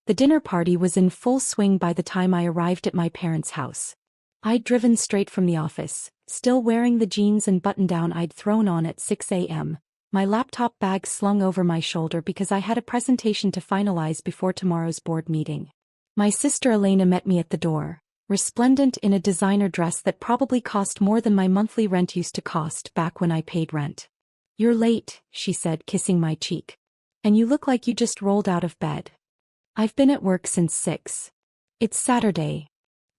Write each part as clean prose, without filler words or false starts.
The dinner party was in full swing by the time I arrived at my parents' house. I'd driven straight from the office, still wearing the jeans and button-down I'd thrown on at 6 a.m., my laptop bag slung over my shoulder because I had a presentation to finalize before tomorrow's board meeting. My sister Elena met me at the door, resplendent in a designer dress that probably cost more than my monthly rent used to cost back when I paid rent. "You're late," she said, kissing my cheek. "And you look like you just rolled out of bed." "I've been at work since 6. It's Saturday.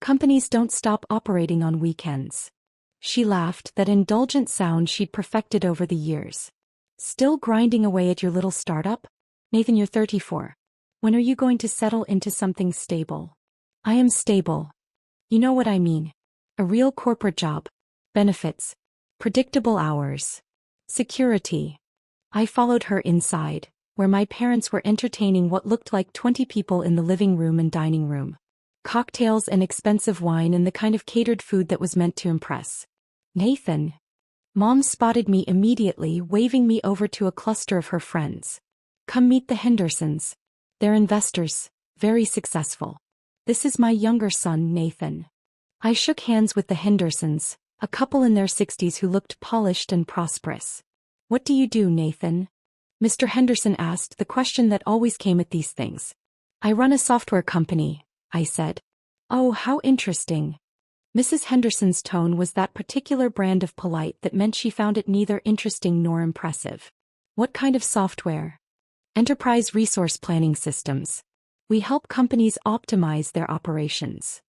Companies don't stop operating on weekends." She laughed, that indulgent sound she'd perfected over the years. "Still grinding away at your little startup? Nathan, you're 34. When are you going to settle into something stable?" "I am stable. You know what I mean. A real corporate job. Benefits. Predictable hours. Security." I followed her inside, where my parents were entertaining what looked like 20 people in the living room and dining room. Cocktails and expensive wine and the kind of catered food that was meant to impress. "Nathan." Mom spotted me immediately, waving me over to a cluster of her friends. "Come meet the Hendersons. They're investors, very successful. This is my younger son, Nathan." I shook hands with the Hendersons, a couple in their 60s who looked polished and prosperous. "What do you do, Nathan?" Mr. Henderson asked, the question that always came at these things. "I run a software company," I said. "Oh, how interesting." Mrs. Henderson's tone was that particular brand of polite that meant she found it neither interesting nor impressive. "What kind of software?" "Enterprise resource planning systems. We help companies optimize their operations."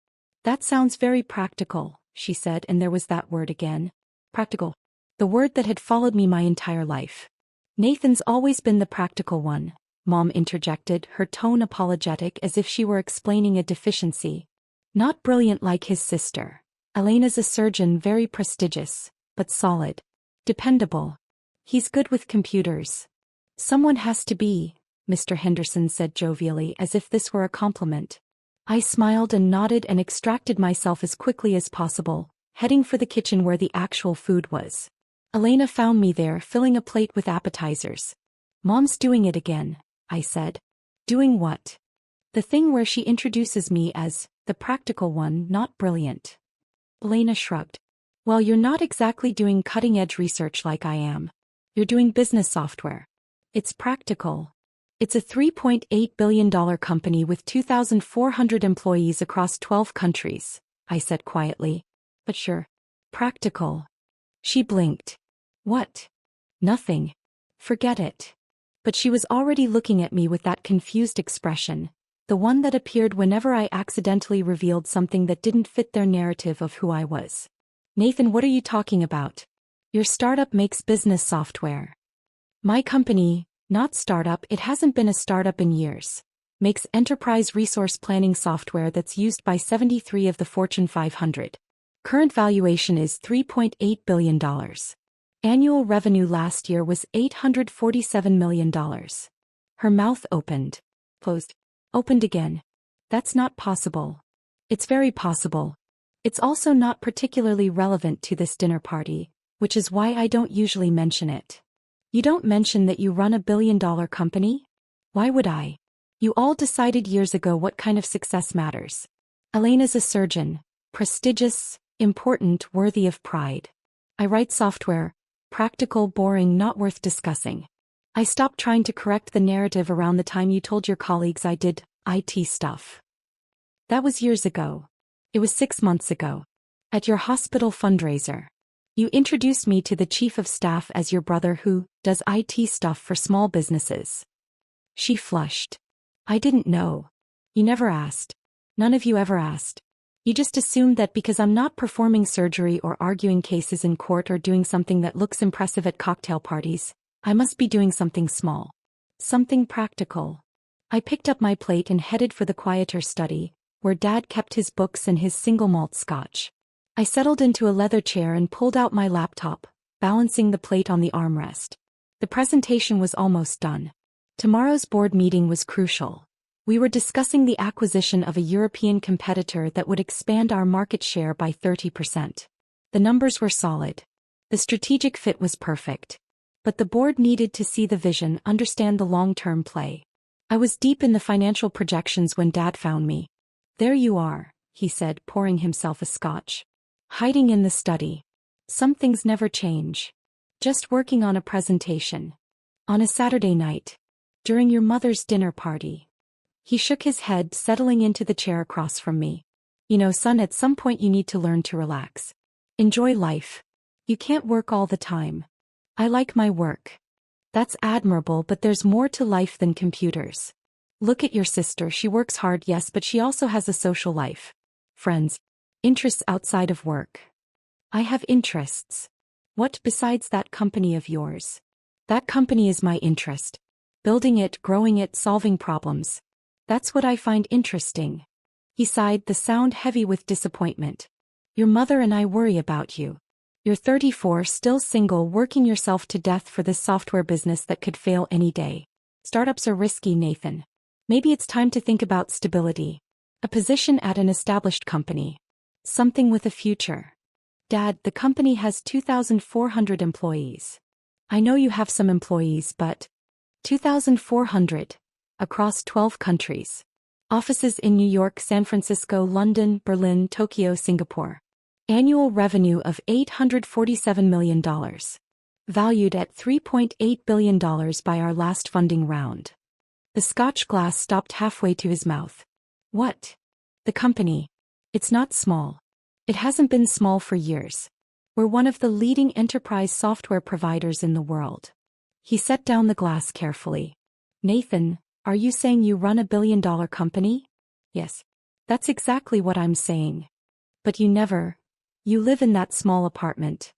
"That sounds very practical," she said, and there was that word again. Practical. The word that had followed me my entire life. "Nathan's always been the practical one," Mom interjected, her tone apologetic as if she were explaining a deficiency. "Not brilliant like his sister. Elena's a surgeon, very prestigious, but solid. Dependable. He's good with computers." "Someone has to be," Mr. Henderson said jovially, as if this were a compliment. I smiled and nodded and extracted myself as quickly as possible, heading for the kitchen where the actual food was. Elena found me there, filling a plate with appetizers. "Mom's doing it again," I said. "Doing what?" "The thing where she introduces me as the practical one, not brilliant." Elena shrugged. "Well, you're not exactly doing cutting-edge research like I am. You're doing business software. It's practical. It's a $3.8 billion company with 2,400 employees across 12 countries, I said quietly. "But sure. Practical." She blinked. "What?" "Nothing. Forget it." But she was already looking at me with that confused expression, the one that appeared whenever I accidentally revealed something that didn't fit their narrative of who I was. "Nathan, what are you talking about? Your startup makes business software." "My company, not startup, it hasn't been a startup in years, makes enterprise resource planning software that's used by 73 of the Fortune 500. Current valuation is $3.8 billion. Annual revenue last year was $847 million. Her mouth opened. Closed. Opened again. "That's not possible." "It's very possible. It's also not particularly relevant to this dinner party, which is why I don't usually mention it." "You don't mention that you run a billion-dollar company?" "Why would I? You all decided years ago what kind of success matters. Elena's a surgeon. Prestigious, important, worthy of pride. I write software. Practical, boring, not worth discussing." I stopped trying to correct the narrative around the time you told your colleagues I did IT stuff. That was years ago. It was 6 months ago. At your hospital fundraiser. You introduced me to the chief of staff as your brother who does IT stuff for small businesses. She flushed. "I didn't know. You never asked. None of you ever asked. You just assumed that because I'm not performing surgery or arguing cases in court or doing something that looks impressive at cocktail parties, I must be doing something small. Something practical." I picked up my plate and headed for the quieter study, where Dad kept his books and his single malt scotch. I settled into a leather chair and pulled out my laptop, balancing the plate on the armrest. The presentation was almost done. Tomorrow's board meeting was crucial. We were discussing the acquisition of a European competitor that would expand our market share by 30%. The numbers were solid. The strategic fit was perfect. But the board needed to see the vision, understand the long-term play. I was deep in the financial projections when Dad found me. There you are, he said, pouring himself a scotch. Hiding in the study. Some things never change. Just working on a presentation. On a Saturday night. During your mother's dinner party. He shook his head, settling into the chair across from me. You know, son, at some point you need to learn to relax. Enjoy life. You can't work all the time. I like my work. That's admirable, but there's more to life than computers. Look at your sister, she works hard, yes, but she also has a social life. Friends. Interests outside of work. I have interests. What besides that company of yours? That company is my interest. Building it, growing it, solving problems. That's what I find interesting. He sighed, the sound heavy with disappointment. Your mother and I worry about you. You're 34, still single, working yourself to death for this software business that could fail any day. Startups are risky, Nathan. Maybe it's time to think about stability. A position at an established company. Something with a future. Dad, the company has 2,400 employees. I know you have some employees, but 2,400 across 12 countries. Offices in New York, San Francisco, London, Berlin, Tokyo, Singapore. Annual revenue of $847 million. Valued at $3.8 billion by our last funding round. The Scotch glass stopped halfway to his mouth. What? The company. It's not small. It hasn't been small for years. We're one of the leading enterprise software providers in the world. He set down the glass carefully. Nathan, are you saying you run $1 billion company? Yes. That's exactly what I'm saying. But you live in that small apartment.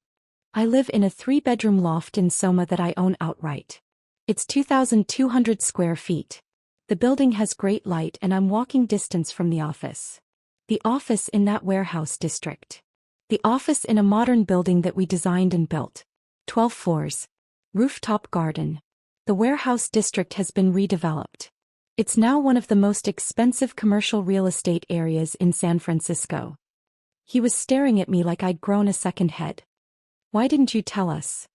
I live in a 3-bedroom loft in Soma that I own outright. It's 2,200 square feet. The building has great light and I'm walking distance from the office. The office in that warehouse district. The office in a modern building that we designed and built. 12 floors. Rooftop garden. The warehouse district has been redeveloped. It's now one of the most expensive commercial real estate areas in San Francisco. He was staring at me like I'd grown a second head. Why didn't you tell us?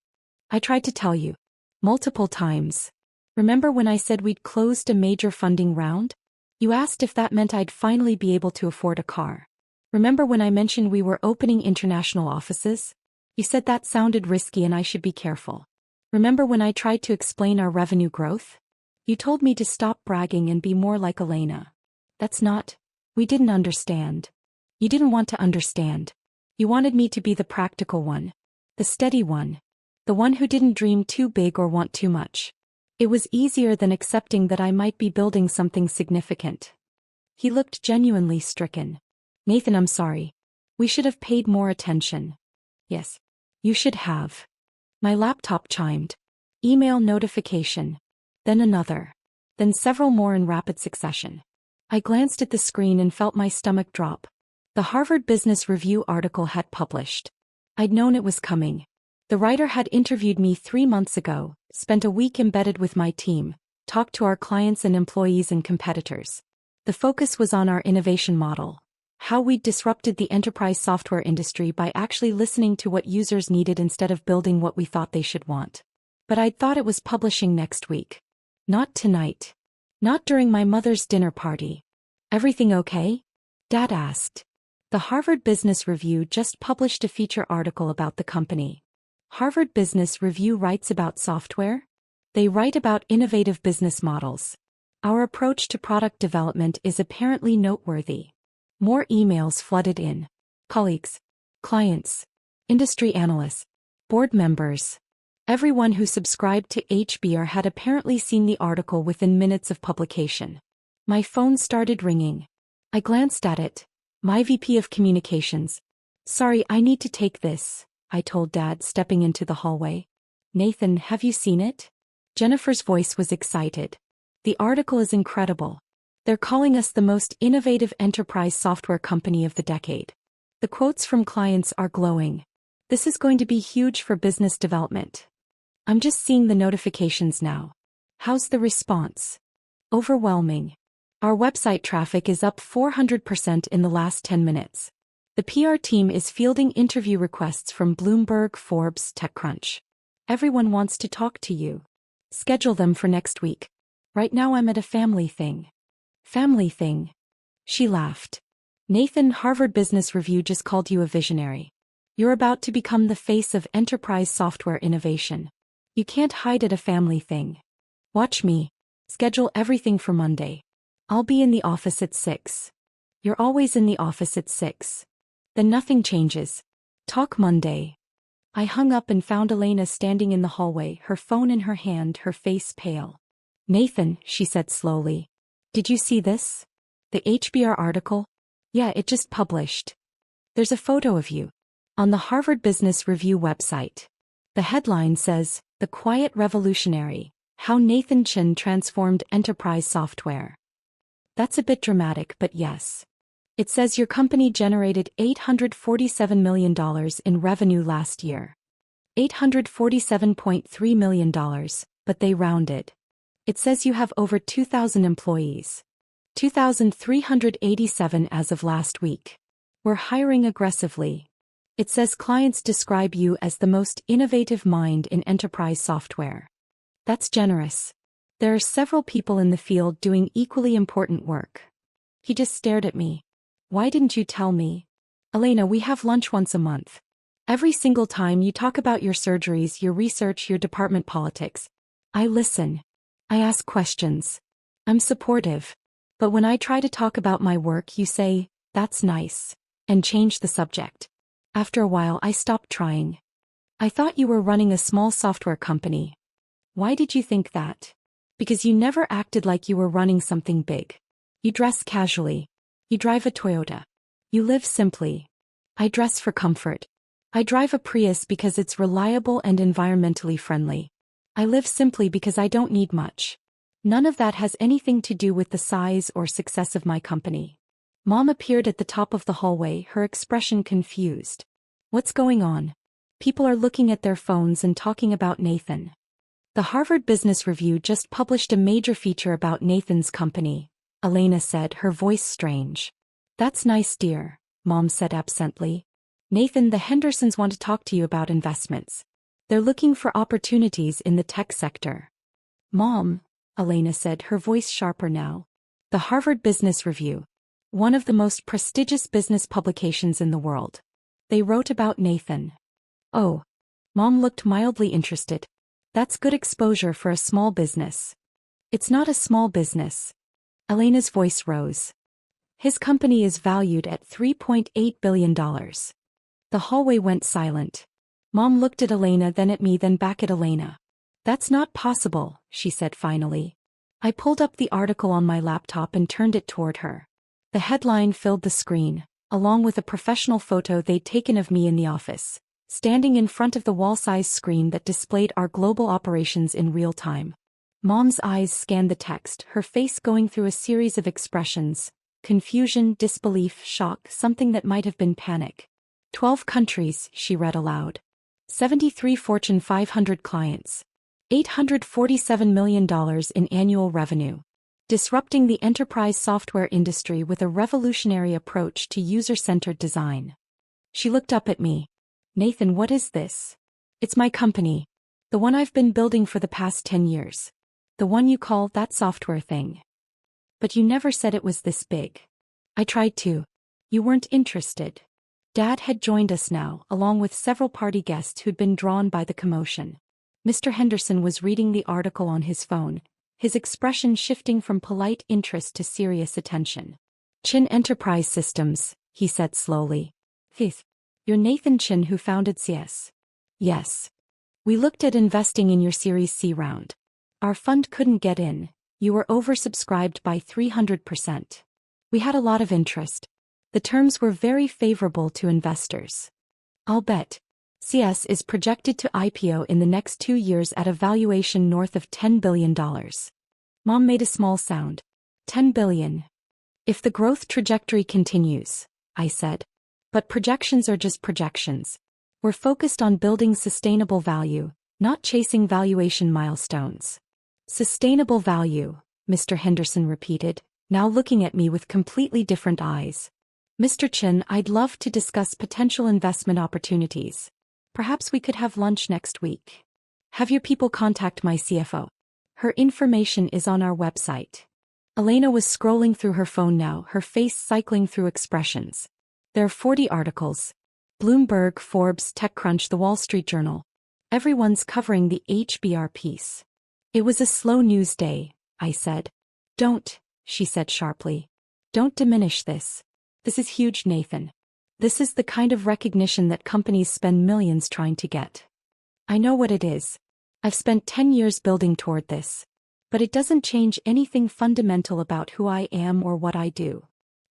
I tried to tell you. Multiple times. Remember when I said we'd closed a major funding round? You asked if that meant I'd finally be able to afford a car. Remember when I mentioned we were opening international offices? You said that sounded risky and I should be careful. Remember when I tried to explain our revenue growth? You told me to stop bragging and be more like Elena. We didn't understand. You didn't want to understand. You wanted me to be the practical one. The steady one. The one who didn't dream too big or want too much. It was easier than accepting that I might be building something significant. He looked genuinely stricken. Nathan, I'm sorry. We should have paid more attention. Yes. You should have. My laptop chimed. Email notification. Then another. Then several more in rapid succession. I glanced at the screen and felt my stomach drop. The Harvard Business Review article had published. I'd known it was coming. The writer had interviewed me 3 months ago, spent a week embedded with my team, talked to our clients and employees and competitors. The focus was on our innovation model. How we'd disrupted the enterprise software industry by actually listening to what users needed instead of building what we thought they should want. But I'd thought it was publishing next week. Not tonight. Not during my mother's dinner party. Everything okay? Dad asked. The Harvard Business Review just published a feature article about the company. Harvard Business Review writes about software? They write about innovative business models. Our approach to product development is apparently noteworthy. More emails flooded in. Colleagues, clients, industry analysts, board members. Everyone who subscribed to HBR had apparently seen the article within minutes of publication. My phone started ringing. I glanced at it. My VP of Communications. Sorry, I need to take this, I told Dad, stepping into the hallway. Nathan, have you seen it? Jennifer's voice was excited. The article is incredible. They're calling us the most innovative enterprise software company of the decade. The quotes from clients are glowing. This is going to be huge for business development. I'm just seeing the notifications now. How's the response? Overwhelming. Our website traffic is up 400% in the last 10 minutes. The PR team is fielding interview requests from Bloomberg, Forbes, TechCrunch. Everyone wants to talk to you. Schedule them for next week. Right now I'm at a family thing. Family thing. She laughed. Nathan, Harvard Business Review just called you a visionary. You're about to become the face of enterprise software innovation. You can't hide at a family thing. Watch me. Schedule everything for Monday. I'll be in the office at 6. You're always in the office at 6. Then nothing changes. Talk Monday. I hung up and found Elena standing in the hallway, her phone in her hand, her face pale. Nathan, she said slowly. Did you see this? The HBR article? Yeah, it just published. There's a photo of you. On the Harvard Business Review website. The headline says, The Quiet Revolutionary, How Nathan Chen Transformed Enterprise Software. That's a bit dramatic, but yes. It says your company generated $847 million in revenue last year. $847.3 million, but they rounded. It says you have over 2,000 employees. 2,387 as of last week. We're hiring aggressively. It says clients describe you as the most innovative mind in enterprise software. That's generous. There are several people in the field doing equally important work. He just stared at me. Why didn't you tell me? Elena, we have lunch once a month. Every single time you talk about your surgeries, your research, your department politics. I listen. I ask questions. I'm supportive. But when I try to talk about my work, you say, that's nice, and change the subject. After a while, I stopped trying. I thought you were running a small software company. Why did you think that? Because you never acted like you were running something big. You dress casually. You drive a Toyota. You live simply. I dress for comfort. I drive a Prius because it's reliable and environmentally friendly. I live simply because I don't need much. None of that has anything to do with the size or success of my company. Mom appeared at the top of the hallway, her expression confused. What's going on? People are looking at their phones and talking about Nathan. The Harvard Business Review just published a major feature about Nathan's company, Elena said, her voice strange. That's nice, dear, Mom said absently. Nathan, the Hendersons want to talk to you about investments. They're looking for opportunities in the tech sector. Mom, Elena said, her voice sharper now. The Harvard Business Review. One of the most prestigious business publications in the world. They wrote about Nathan. Oh. Mom looked mildly interested. That's good exposure for a small business. It's not a small business. Elena's voice rose. His company is valued at $3.8 billion. The hallway went silent. Mom looked at Elena, then at me, then back at Elena. That's not possible, she said finally. I pulled up the article on my laptop and turned it toward her. The headline filled the screen, along with a professional photo they'd taken of me in the office, standing in front of the wall-sized screen that displayed our global operations in real time. Mom's eyes scanned the text, her face going through a series of expressions: confusion, disbelief, shock, something that might have been panic. 12 countries, she read aloud. 73 Fortune 500 clients. $847 million in annual revenue. Disrupting the enterprise software industry with a revolutionary approach to user-centered design. She looked up at me. Nathan, what is this? It's my company. The one I've been building for the past 10 years. The one you call that software thing. But you never said it was this big. I tried to. You weren't interested. Dad had joined us now, along with several party guests who'd been drawn by the commotion. Mr. Henderson was reading the article on his phone, his expression shifting from polite interest to serious attention. Chen Enterprise Systems, he said slowly. You're Nathan Chen who founded CS. Yes. We looked at investing in your Series C round. Our fund couldn't get in. You were oversubscribed by 300%. We had a lot of interest. The terms were very favorable to investors. I'll bet. CS is projected to IPO in the next 2 years at a valuation north of $10 billion. Mom made a small sound. 10 billion. If the growth trajectory continues, I said. But projections are just projections. We're focused on building sustainable value, not chasing valuation milestones. Sustainable value, Mr. Henderson repeated, now looking at me with completely different eyes. Mr. Chen, I'd love to discuss potential investment opportunities. Perhaps we could have lunch next week. Have your people contact my CFO. Her information is on our website. Elena was scrolling through her phone now, her face cycling through expressions. There are 40 articles. Bloomberg, Forbes, TechCrunch, The Wall Street Journal. Everyone's covering the HBR piece. It was a slow news day, I said. Don't, she said sharply. Don't diminish this. This is huge, Nathan. This is the kind of recognition that companies spend millions trying to get. I know what it is. I've spent 10 years building toward this. But it doesn't change anything fundamental about who I am or what I do.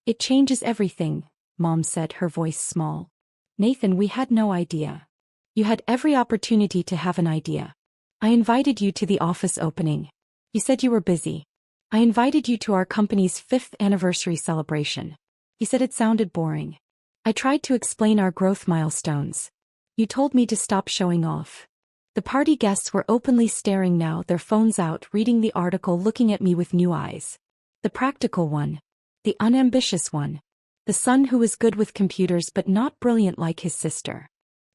It changes everything, Mom said, her voice small. Nathan, we had no idea. You had every opportunity to have an idea. I invited you to the office opening. You said you were busy. I invited you to our company's 5th anniversary celebration. You said it sounded boring. I tried to explain our growth milestones. You told me to stop showing off. The party guests were openly staring now, their phones out, reading the article, looking at me with new eyes. The practical one. The unambitious one. The son who was good with computers but not brilliant like his sister.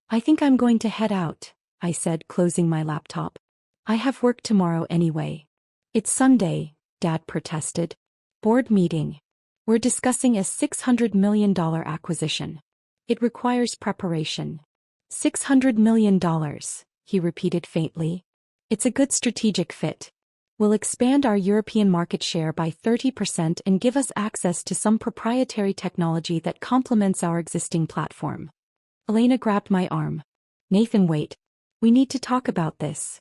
I think I'm going to head out, I said, closing my laptop. I have work tomorrow anyway. It's Sunday, Dad protested. Board meeting. We're discussing a $600 million acquisition. It requires preparation. $600 million, he repeated faintly. It's a good strategic fit. Will expand our European market share by 30% and give us access to some proprietary technology that complements our existing platform. Elena grabbed my arm. Nathan, wait. We need to talk about this.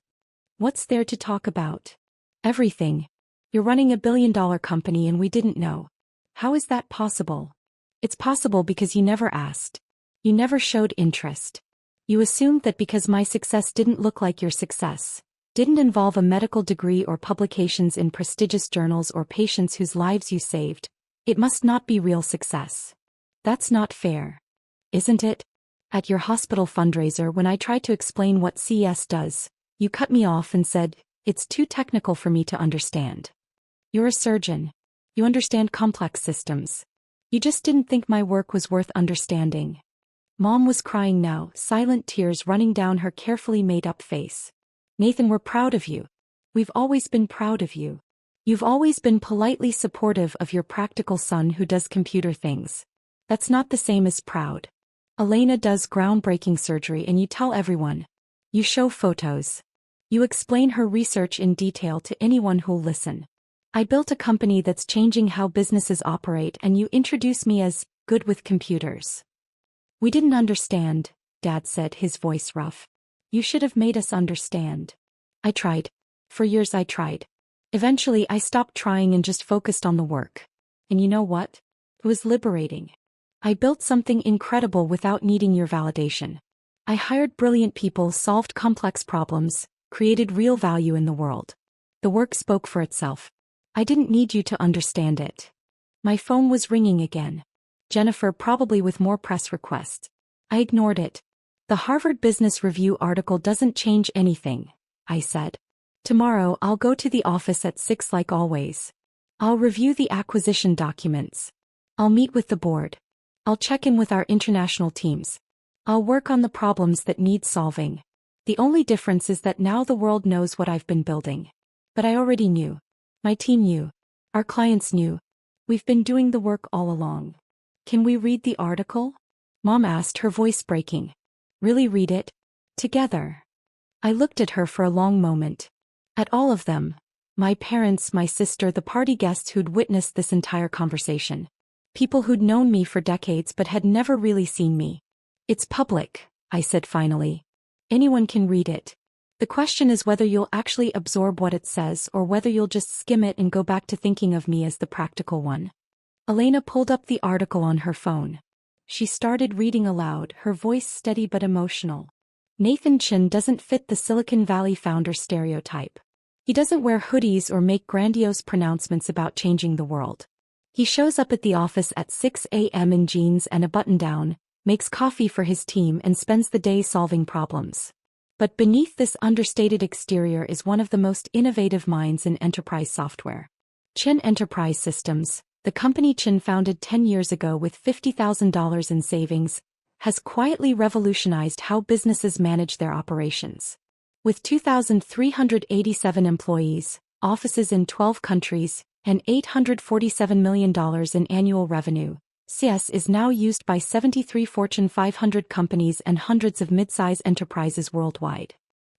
What's there to talk about? Everything. You're running $1 billion company and we didn't know. How is that possible? It's possible because you never asked. You never showed interest. You assumed that because my success didn't look like your success, didn't involve a medical degree or publications in prestigious journals or patients whose lives you saved, it must not be real success. That's not fair. Isn't it? At your hospital fundraiser, when I tried to explain what CES does, you cut me off and said, it's too technical for me to understand. You're a surgeon. You understand complex systems. You just didn't think my work was worth understanding. Mom was crying now, silent tears running down her carefully made-up face. Nathan, we're proud of you. We've always been proud of you. You've always been politely supportive of your practical son who does computer things. That's not the same as proud. Elena does groundbreaking surgery and you tell everyone. You show photos. You explain her research in detail to anyone who'll listen. I built a company that's changing how businesses operate and you introduce me as good with computers. We didn't understand, Dad said, his voice rough. You should have made us understand. I tried. For years I tried. Eventually I stopped trying and just focused on the work. And you know what? It was liberating. I built something incredible without needing your validation. I hired brilliant people, solved complex problems, created real value in the world. The work spoke for itself. I didn't need you to understand it. My phone was ringing again. Jennifer, probably with more press requests. I ignored it. The Harvard Business Review article doesn't change anything, I said. Tomorrow I'll go to the office at 6 like always. I'll review the acquisition documents. I'll meet with the board. I'll check in with our international teams. I'll work on the problems that need solving. The only difference is that now the world knows what I've been building. But I already knew. My team knew. Our clients knew. We've been doing the work all along. Can we read the article? Mom asked, her voice breaking. Really read it? Together. I looked at her for a long moment. At all of them. My parents, my sister, the party guests who'd witnessed this entire conversation. People who'd known me for decades but had never really seen me. It's public, I said finally. Anyone can read it. The question is whether you'll actually absorb what it says or whether you'll just skim it and go back to thinking of me as the practical one. Elena pulled up the article on her phone. She started reading aloud, her voice steady but emotional. Nathan Chin doesn't fit the Silicon Valley founder stereotype. He doesn't wear hoodies or make grandiose pronouncements about changing the world. He shows up at the office at 6 a.m. in jeans and a button-down, makes coffee for his team and spends the day solving problems. But beneath this understated exterior is one of the most innovative minds in enterprise software. Chin Enterprise Systems, the company Chin founded 10 years ago with $50,000 in savings, has quietly revolutionized how businesses manage their operations. With 2,387 employees, offices in 12 countries, and $847 million in annual revenue, CS is now used by 73 Fortune 500 companies and hundreds of mid-size enterprises worldwide.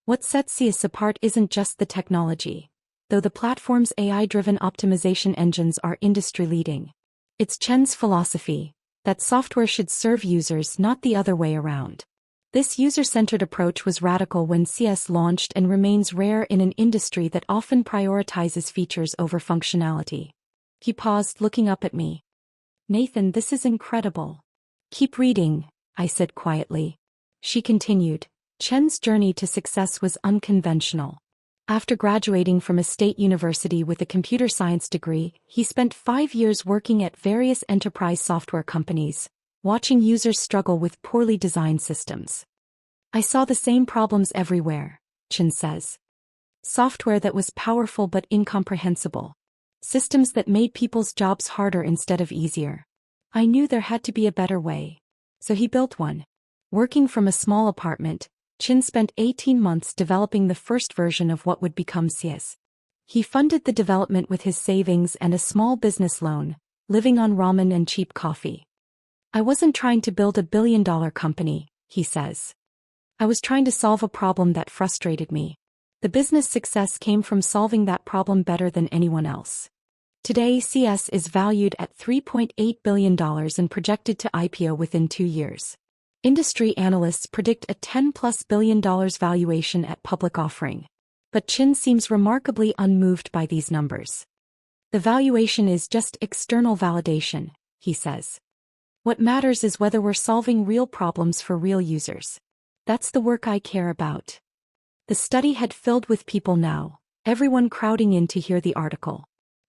What sets CS apart isn't just the technology, though the platform's AI-driven optimization engines are industry-leading. It's Chen's philosophy that software should serve users, not the other way around. This user-centered approach was radical when CS launched and remains rare in an industry that often prioritizes features over functionality. He paused, looking up at me. Nathan, this is incredible. Keep reading, I said quietly. She continued. Chen's journey to success was unconventional. After graduating from a state university with a computer science degree, he spent 5 years working at various enterprise software companies, watching users struggle with poorly designed systems. I saw the same problems everywhere, Chen says. Software that was powerful but incomprehensible. Systems that made people's jobs harder instead of easier. I knew there had to be a better way. So he built one. Working from a small apartment, Chen spent 18 months developing the first version of what would become CS. He funded the development with his savings and a small business loan, living on ramen and cheap coffee. I wasn't trying to build a billion-dollar company, he says. I was trying to solve a problem that frustrated me. The business success came from solving that problem better than anyone else. Today, CS is valued at $3.8 billion and projected to IPO within 2 years. Industry analysts predict a $10+ billion valuation at public offering. But Chen seems remarkably unmoved by these numbers. The valuation is just external validation, he says. What matters is whether we're solving real problems for real users. That's the work I care about. The study had filled with people now, everyone crowding in to hear the article.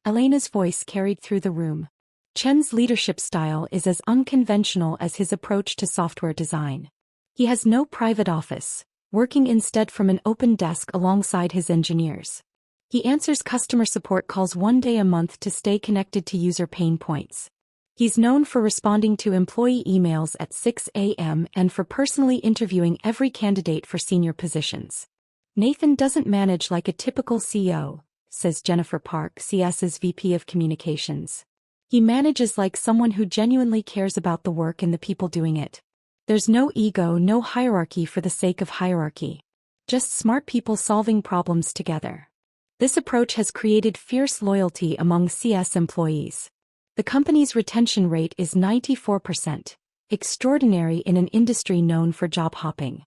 Elena's voice carried through the room. Chen's leadership style is as unconventional as his approach to software design. He has no private office, working instead from an open desk alongside his engineers. He answers customer support calls 1 day a month to stay connected to user pain points. He's known for responding to employee emails at 6 a.m. and for personally interviewing every candidate for senior positions. Nathan doesn't manage like a typical CEO, says Jennifer Park, CS's VP of Communications. He manages like someone who genuinely cares about the work and the people doing it. There's no ego, no hierarchy for the sake of hierarchy. Just smart people solving problems together. This approach has created fierce loyalty among CS employees. The company's retention rate is 94%, extraordinary in an industry known for job hopping.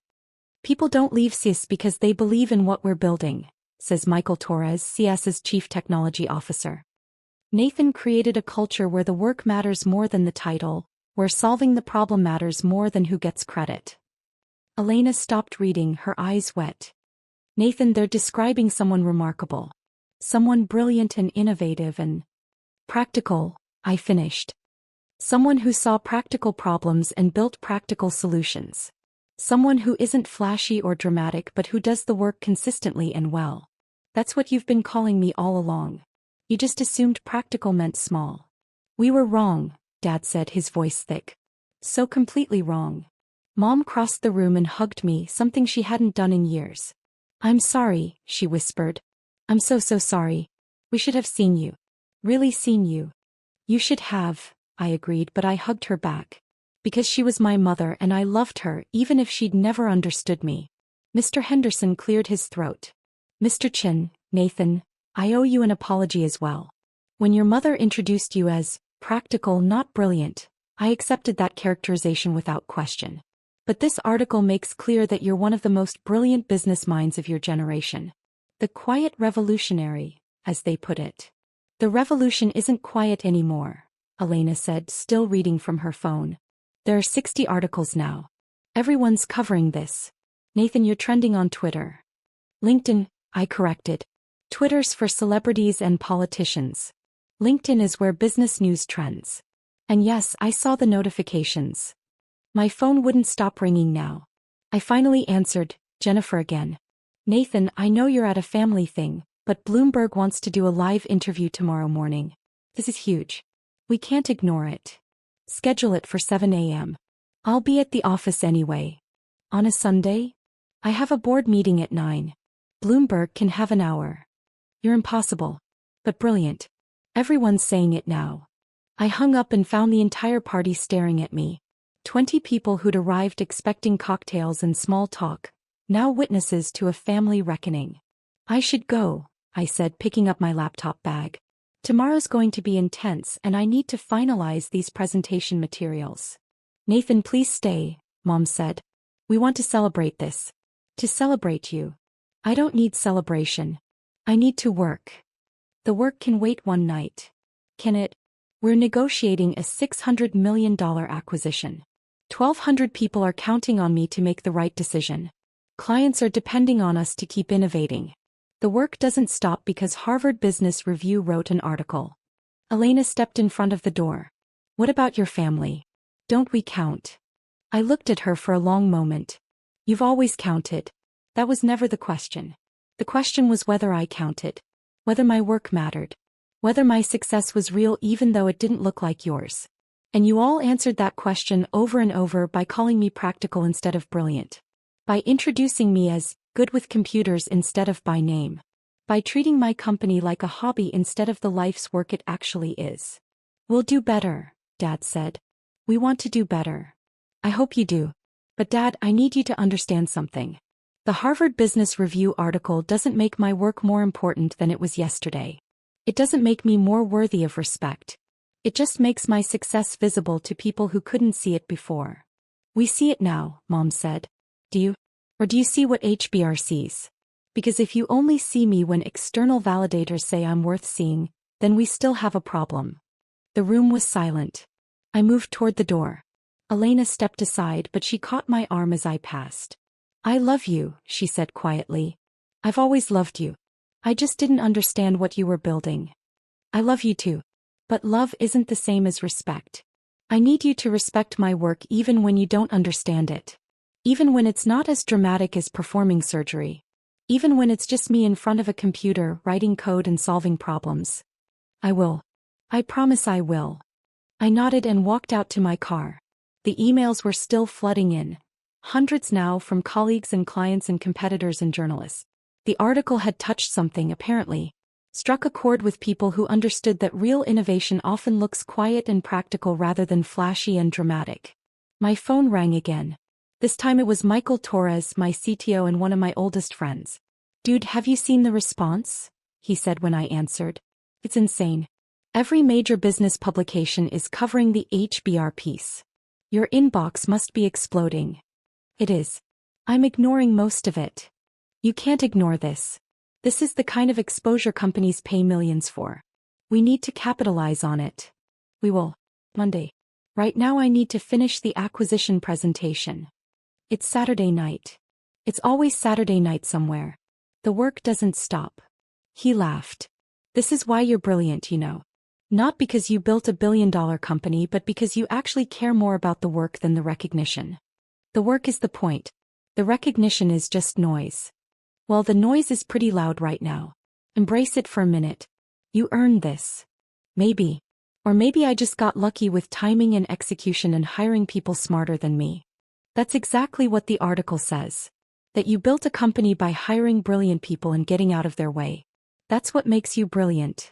People don't leave CS because they believe in what we're building, says Michael Torres, CS's Chief Technology Officer. Nathan created a culture where the work matters more than the title, where solving the problem matters more than who gets credit. Elena stopped reading, her eyes wet. Nathan, they're describing someone remarkable. Someone brilliant and innovative and practical, I finished. Someone who saw practical problems and built practical solutions. Someone who isn't flashy or dramatic but who does the work consistently and well. That's what you've been calling me all along. You just assumed practical meant small. We were wrong, Dad said, his voice thick. So completely wrong. Mom crossed the room and hugged me, something she hadn't done in years. I'm sorry, she whispered. I'm so sorry. We should have seen you. Really seen you. You should have, I agreed, but I hugged her back. Because she was my mother and I loved her even if she'd never understood me. Mr. Henderson cleared his throat. Mr. Chen, Nathan, I owe you an apology as well. When your mother introduced you as practical, not brilliant, I accepted that characterization without question. But this article makes clear that you're one of the most brilliant business minds of your generation. The quiet revolutionary, as they put it. The revolution isn't quiet anymore, Elena said, still reading from her phone. There are 60 articles now. Everyone's covering this. Nathan, you're trending on Twitter. LinkedIn, I corrected. Twitter's for celebrities and politicians. LinkedIn is where business news trends. And yes, I saw the notifications. My phone wouldn't stop ringing now. I finally answered, Jennifer again. Nathan, I know you're at a family thing, but Bloomberg wants to do a live interview tomorrow morning. This is huge. We can't ignore it. Schedule it for 7 a.m. I'll be at the office anyway. On a Sunday? I have a board meeting at 9. Bloomberg can have an hour. You're impossible. But brilliant. Everyone's saying it now. I hung up and found the entire party staring at me. 20 people who'd arrived expecting cocktails and small talk, now witnesses to a family reckoning. I should go, I said, picking up my laptop bag. Tomorrow's going to be intense and I need to finalize these presentation materials. Nathan, please stay, Mom said. We want to celebrate this. To celebrate you. I don't need celebration. I need to work. The work can wait one night. Can it? We're negotiating a $600 million acquisition. 1,200 people are counting on me to make the right decision. Clients are depending on us to keep innovating. The work doesn't stop because Harvard Business Review wrote an article. Elena stepped in front of the door. What about your family? Don't we count? I looked at her for a long moment. You've always counted. That was never the question. The question was whether I counted. Whether my work mattered. Whether my success was real even though it didn't look like yours. And you all answered that question over and over by calling me practical instead of brilliant. By introducing me as good with computers instead of by name. By treating my company like a hobby instead of the life's work it actually is. We'll do better, Dad said. We want to do better. I hope you do. But Dad, I need you to understand something. The Harvard Business Review article doesn't make my work more important than it was yesterday. It doesn't make me more worthy of respect. It just makes my success visible to people who couldn't see it before. We see it now, Mom said. Do you? Or do you see what HBR sees? Because if you only see me when external validators say I'm worth seeing, then we still have a problem. The room was silent. I moved toward the door. Elena stepped aside but she caught my arm as I passed. I love you, she said quietly. I've always loved you. I just didn't understand what you were building. I love you too. But love isn't the same as respect. I need you to respect my work even when you don't understand it. Even when it's not as dramatic as performing surgery. Even when it's just me in front of a computer writing code and solving problems. I will. I promise I will. I nodded and walked out to my car. The emails were still flooding in. Hundreds now from colleagues and clients and competitors and journalists. The article had touched something, apparently. Struck a chord with people who understood that real innovation often looks quiet and practical rather than flashy and dramatic. My phone rang again. This time it was Michael Torres, my CTO and one of my oldest friends. Dude, have you seen the response? He said when I answered. It's insane. Every major business publication is covering the HBR piece. Your inbox must be exploding. It is. I'm ignoring most of it. You can't ignore this. This is the kind of exposure companies pay millions for. We need to capitalize on it. We will. Monday. Right now I need to finish the acquisition presentation. It's Saturday night. It's always Saturday night somewhere. The work doesn't stop. He laughed. This is why you're brilliant, you know. Not because you built $1 billion company but because you actually care more about the work than the recognition. The work is the point. The recognition is just noise. Well, the noise is pretty loud right now. Embrace it for a minute. You earned this. Maybe. Or maybe I just got lucky with timing and execution and hiring people smarter than me. That's exactly what the article says. That you built a company by hiring brilliant people and getting out of their way. That's what makes you brilliant.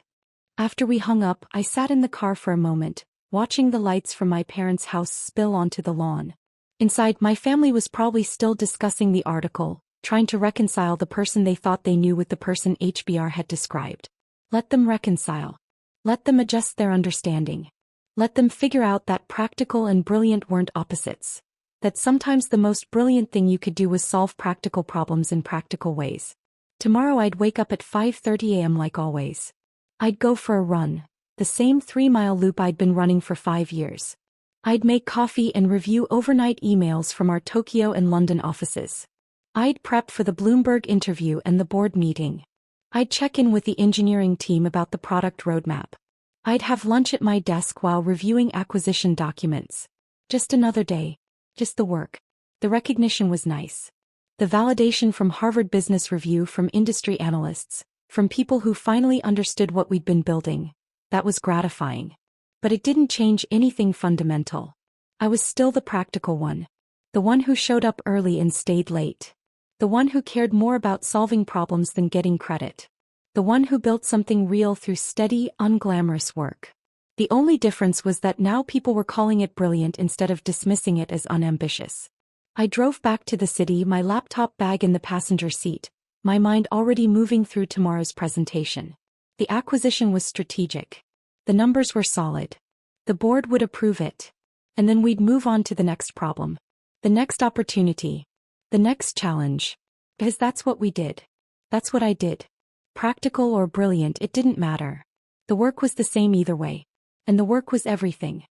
After we hung up, I sat in the car for a moment, watching the lights from my parents' house spill onto the lawn. Inside, my family was probably still discussing the article, trying to reconcile the person they thought they knew with the person HBR had described. Let them reconcile. Let them adjust their understanding. Let them figure out that practical and brilliant weren't opposites. That sometimes the most brilliant thing you could do was solve practical problems in practical ways. Tomorrow I'd wake up at 5:30 a.m. like always. I'd go for a run, the same 3-mile loop I'd been running for 5 years. I'd make coffee and review overnight emails from our Tokyo and London offices. I'd prep for the Bloomberg interview and the board meeting. I'd check in with the engineering team about the product roadmap. I'd have lunch at my desk while reviewing acquisition documents. Just another day. Just the work. The recognition was nice. The validation from Harvard Business Review, from industry analysts, from people who finally understood what we'd been building. That was gratifying. But it didn't change anything fundamental. I was still the practical one. The one who showed up early and stayed late. The one who cared more about solving problems than getting credit. The one who built something real through steady, unglamorous work. The only difference was that now people were calling it brilliant instead of dismissing it as unambitious. I drove back to the city, my laptop bag in the passenger seat, my mind already moving through tomorrow's presentation. The acquisition was strategic. The numbers were solid. The board would approve it. And then we'd move on to the next problem. The next opportunity. The next challenge. Because that's what we did. That's what I did. Practical or brilliant, it didn't matter. The work was the same either way. And the work was everything.